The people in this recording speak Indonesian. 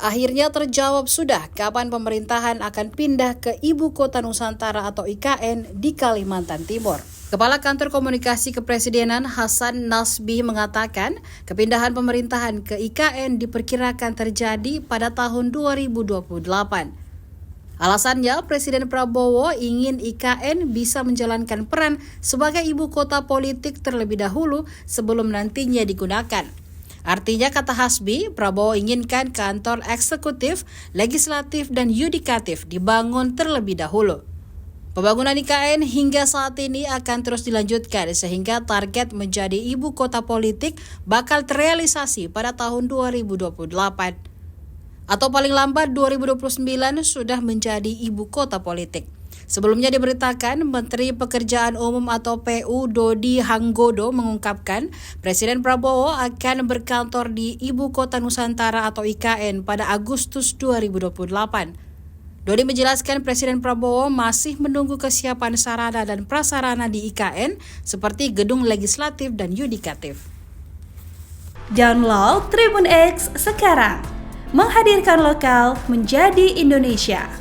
Akhirnya terjawab sudah kapan pemerintahan akan pindah ke Ibu Kota Nusantara atau IKN di Kalimantan Timur. Kepala Kantor Komunikasi Kepresidenan Hasan Nasbi mengatakan kepindahan pemerintahan ke IKN diperkirakan terjadi pada tahun 2028. Alasannya, Presiden Prabowo ingin IKN bisa menjalankan peran sebagai ibu kota politik terlebih dahulu sebelum nantinya digunakan. Artinya, kata Hasbi, Prabowo inginkan kantor eksekutif, legislatif, dan yudikatif dibangun terlebih dahulu. Pembangunan IKN hingga saat ini akan terus dilanjutkan sehingga target menjadi ibu kota politik bakal terrealisasi pada tahun 2028. Atau paling lambat 2029 sudah menjadi ibu kota politik. Sebelumnya diberitakan, Menteri Pekerjaan Umum atau PU Dodi Hanggodo mengungkapkan Presiden Prabowo akan berkantor di Ibu Kota Nusantara atau IKN pada Agustus 2028. Dodi menjelaskan Presiden Prabowo masih menunggu kesiapan sarana dan prasarana di IKN seperti gedung legislatif dan yudikatif. Download Tribun X sekarang, menghadirkan lokal menjadi Indonesia.